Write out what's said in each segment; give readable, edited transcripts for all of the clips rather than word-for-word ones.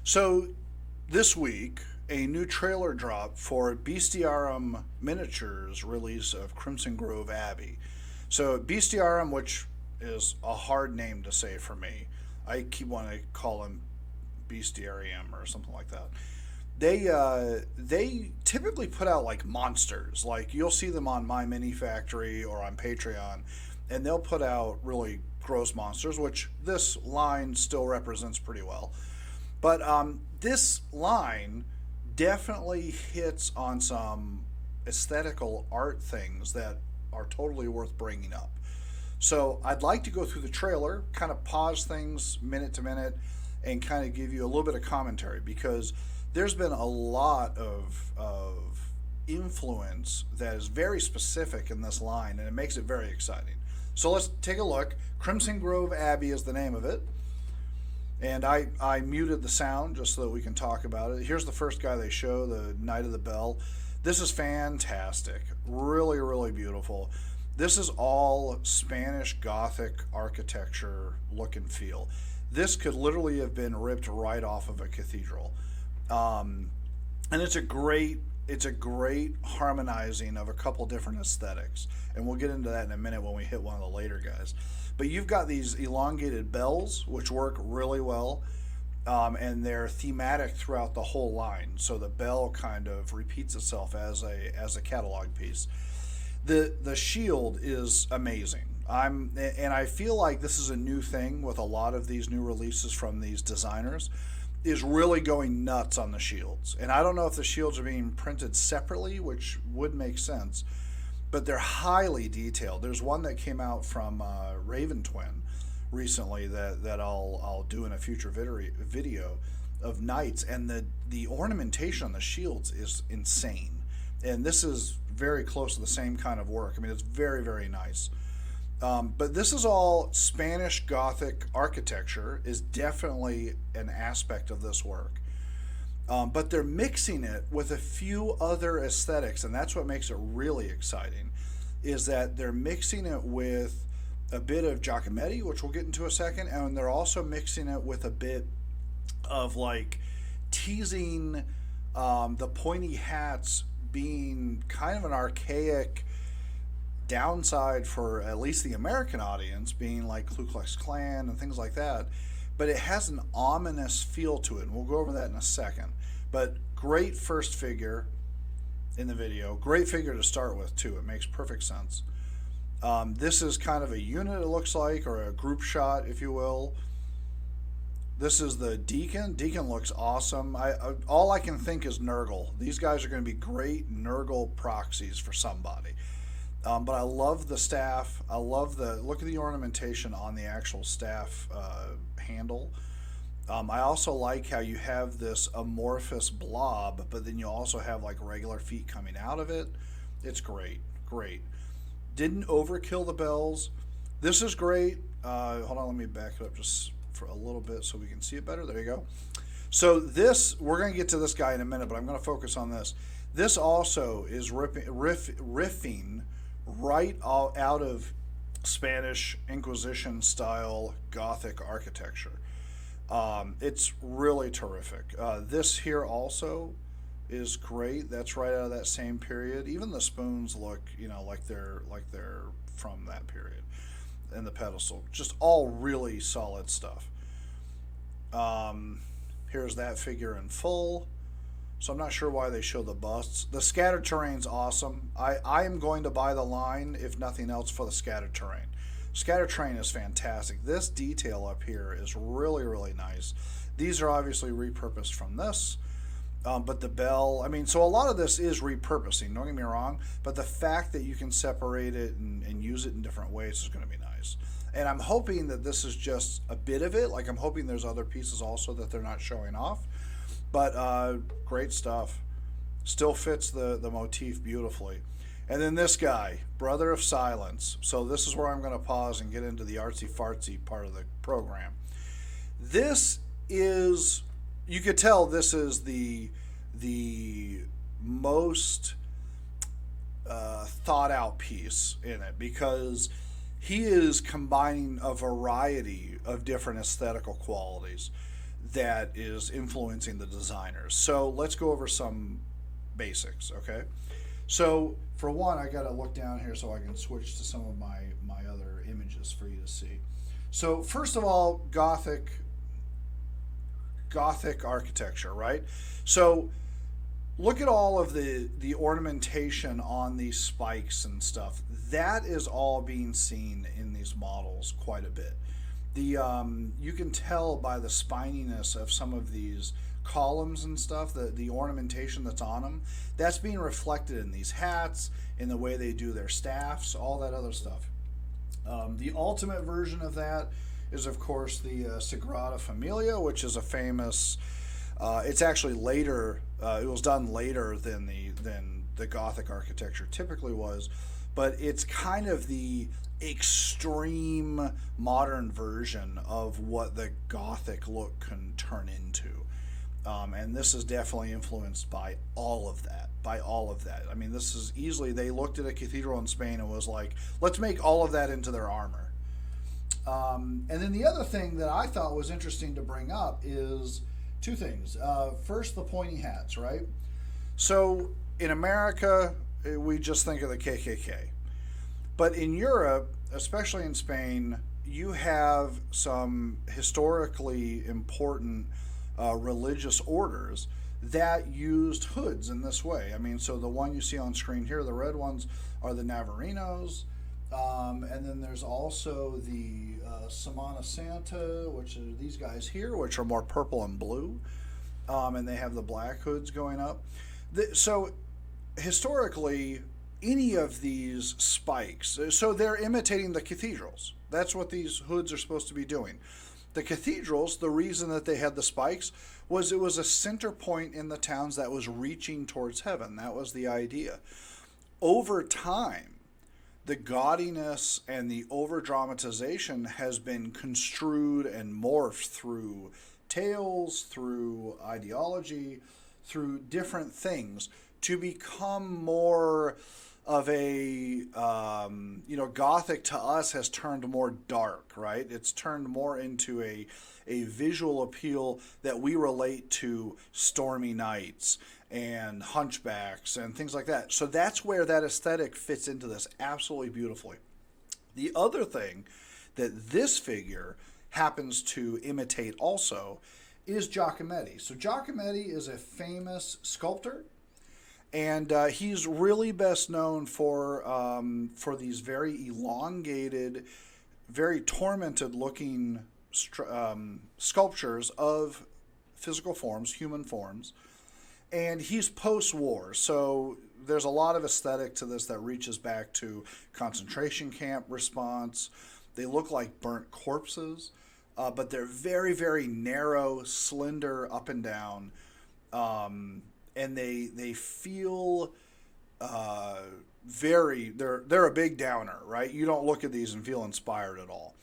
So this week, a new trailer dropped for Bestiarum Miniatures release of Crimson Grove Abbey. So Bestiarum, which is a hard name to say for me, I keep wanting to call him Bestiarium or something like that. They typically put out like monsters. Like you'll see them on My Mini Factory or on Patreon, and they'll put out really gross monsters, which this line still represents pretty well. But this line definitely hits on some aesthetical art things that are totally worth bringing up. So I'd like to go through the trailer, kind of pause things minute to minute, and kind of give you a little bit of commentary because there's been a lot of influence that is very specific in this line, and it makes it very exciting. So let's take a look. Crimson Grove Abbey is the name of it. And I muted the sound just so that we can talk about it. Here's the first guy they show, the Knight of the Bell. This is fantastic. Really, really beautiful. This is all Spanish Gothic architecture look and feel. This could literally have been ripped right off of a cathedral. And it's a great harmonizing of a couple different aesthetics, and we'll get into that in a minute when we hit one of the later guys. But you've got these elongated bells which work really well, and they're thematic throughout the whole line. So the bell kind of repeats itself as a catalog piece. The shield is amazing. I feel like this is a new thing with a lot of these new releases from these designers, is really going nuts on the shields. And I don't know if the shields are being printed separately, which would make sense, but they're highly detailed. There's one that came out from Raven Twin recently that I'll do in a future video of knights, and the ornamentation on the shields is insane. And this is very close to the same kind of work. I mean, it's very, very nice. But this is all Spanish Gothic architecture is definitely an aspect of this work. But they're mixing it with a few other aesthetics, and that's what makes it really exciting, is that they're mixing it with a bit of giacometti, which we'll get into a second, and they're also mixing it with a bit of like teasing the pointy hats being kind of an archaic downside for at least the American audience, being like Ku Klux Klan and things like that. But it has an ominous feel to it, and we'll go over that in a second. But great first figure in the video. Great figure to start with, too. It makes perfect sense. This is kind of a unit, it looks like, or a group shot, if you will. This is the Deacon. Deacon looks awesome. All I can think is Nurgle. These guys are going to be great Nurgle proxies for somebody. But I love the staff. I love look at the ornamentation on the actual staff handle. I also like how you have this amorphous blob, but then you also have like regular feet coming out of it. It's great, great. Didn't overkill the bells. This is great. Hold on, let me back it up just for a little bit so we can see it better. There you go. So this, we're going to get to this guy in a minute, but I'm going to focus on this. This also is riffing right out of Spanish Inquisition style Gothic architecture. It's really terrific. This here also is great. That's right out of that same period. Even the spoons look, like they're from that period. And the pedestal, just all really solid stuff. Here's that figure in full. So I'm not sure why they show the busts. The scattered terrain's awesome. I am going to buy the line, if nothing else, for the scattered terrain. Scattered terrain is fantastic. This detail up here is really, really nice. These are obviously repurposed from this. But the bell, so a lot of this is repurposing, don't get me wrong, but the fact that you can separate it and use it in different ways is going to be nice. And I'm hoping that this is just a bit of it. Like, I'm hoping there's other pieces also that they're not showing off. But great stuff. Still fits the motif beautifully. And then this guy, Brother of Silence. So this is where I'm going to pause and get into the artsy fartsy part of the program. This is, you could tell this is the most thought out piece in it, because he is combining a variety of different aesthetical qualities. that is influencing the designers. So let's go over some basics, okay? So for one, I got to look down here so I can switch to some of my other images for you to see. So first of all, Gothic architecture, right? So look at all of the ornamentation on these spikes and stuff. That is all being seen in these models quite a bit. The you can tell by the spininess of some of these columns and stuff, the ornamentation that's on them, that's being reflected in these hats, in the way they do their staffs, all that other stuff. The ultimate version of that is, of course, the Sagrada Familia, which is a famous. It's actually later. It was done later than the Gothic architecture typically was, but it's kind of the extreme modern version of what the Gothic look can turn into. And this is definitely influenced by all of that. I mean, this is easily, they looked at a cathedral in Spain and was like, let's make all of that into their armor. And then the other thing that I thought was interesting to bring up is two things. First, the pointy hats, right? So in America, we just think of the KKK. But in Europe, especially in Spain, you have some historically important religious orders that used hoods in this way. I mean, so the one you see on screen here, the red ones, are the Navarinos. And then there's also the Semana Santa, which are these guys here, which are more purple and blue. And they have the black hoods going up. So historically, any of these spikes, so they're imitating the cathedrals. That's what these hoods are supposed to be doing. The cathedrals, the reason that they had the spikes was it was a center point in the towns that was reaching towards heaven. That was the idea. Over time, the gaudiness and the over-dramatization has been construed and morphed through tales, through ideology, through different things to become more of a, Gothic to us has turned more dark, right? It's turned more into a visual appeal that we relate to stormy nights and hunchbacks and things like that. So that's where that aesthetic fits into this absolutely beautifully. The other thing that this figure happens to imitate also is Giacometti. So Giacometti is a famous sculptor, and he's really best known for these very elongated, very tormented-looking sculptures of physical forms, human forms. And he's post-war, so there's a lot of aesthetic to this that reaches back to concentration camp response. They look like burnt corpses, but they're very, very narrow, slender, up and down, and they feel they're a big downer, right? You don't look at these and feel inspired at all.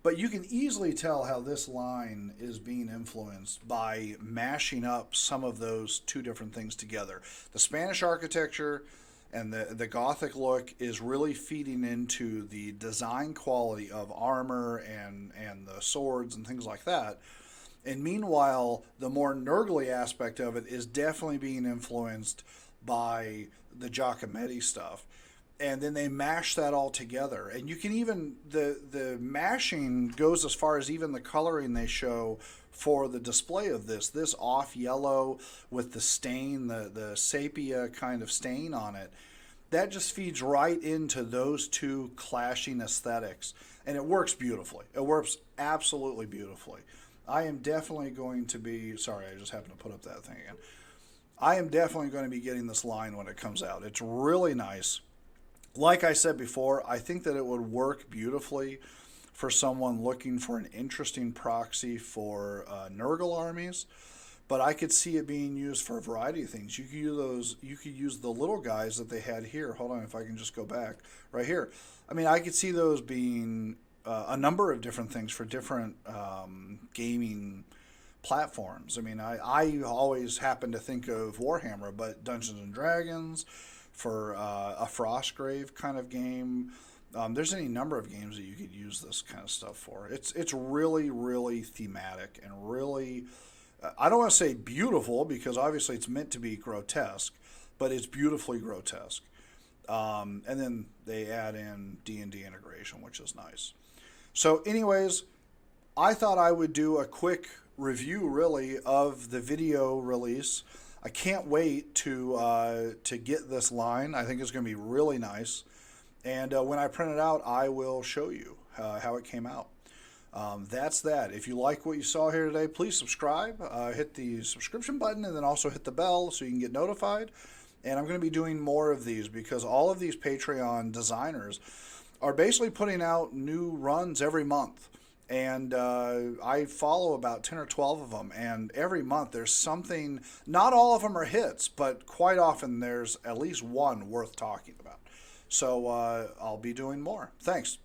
But you can easily tell how this line is being influenced by mashing up some of those two different things together. The Spanish architecture and the Gothic look is really feeding into the design quality of armor and the swords and things like that. And meanwhile, the more Nurgly aspect of it is definitely being influenced by the Giacometti stuff. And then they mash that all together. And you can even, the mashing goes as far as even the coloring they show for the display of this off yellow with the stain, the sepia kind of stain on it. That just feeds right into those two clashing aesthetics. And it works beautifully. It works absolutely beautifully. I am definitely going to be, sorry, I just happened to put up that thing again. I am definitely going to be getting this line when it comes out. It's really nice. Like I said before, I think that it would work beautifully for someone looking for an interesting proxy for Nurgle armies, but I could see it being used for a variety of things. You could use the little guys that they had here. Hold on, if I can just go back right here. I mean, I could see those being a number of different things for different gaming platforms. I mean, I always happen to think of Warhammer, but Dungeons and Dragons, for a Frostgrave kind of game, There's any number of games that you could use this kind of stuff for. It's really, really thematic and really, I don't want to say beautiful because obviously it's meant to be grotesque, but it's beautifully grotesque. And then they add in D&D integration, which is nice. So anyways, I thought I would do a quick review really of the video release. I can't wait to get this line. I think it's going to be really nice. And when I print it out, I will show you how it came out. That's that. If you like what you saw here today, please subscribe. Hit the subscription button and then also hit the bell so you can get notified. And I'm going to be doing more of these because all of these Patreon designers are basically putting out new runs every month. And I follow about 10 or 12 of them. And every month there's something, not all of them are hits, but quite often there's at least one worth talking about. So I'll be doing more. Thanks.